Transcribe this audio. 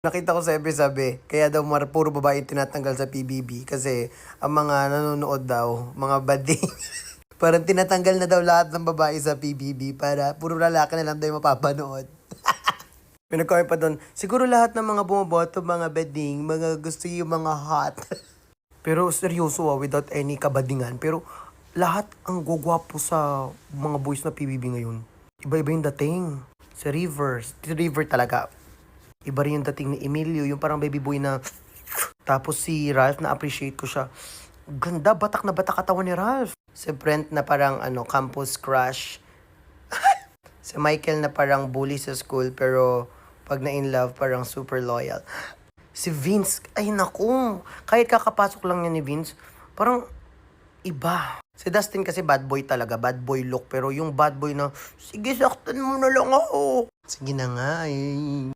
Nakita ko sa sabi, kaya daw puro babae tinatanggal sa PBB kasi ang mga nanonood daw, mga bading. Parang tinatanggal na daw lahat ng babae sa PBB para puro lalaki na lang daw yung mapapanood. May nag-comment pa doon, siguro lahat ng mga bumoboto, mga bading, mga gusto yung mga hot. Pero seryoso without any kabadingan. Pero lahat ang gugwapo sa mga boys na PBB ngayon. Iba-iba yung dating. Si River talaga. Iba rin yung dating ni Emilio, yung parang baby boy na... Tapos si Ralph, na-appreciate ko siya. Ganda, batak na batak katawan ni Ralph. Si Brent na parang campus crush. Si Michael na parang bully sa school pero pag na-in love parang super loyal. Si Vince, ay naku, kahit kakapasok lang niya ni Vince, parang iba. Si Dustin kasi bad boy talaga, bad boy look. Pero yung bad boy na, sige saktan mo na lang ako. Sige na nga eh.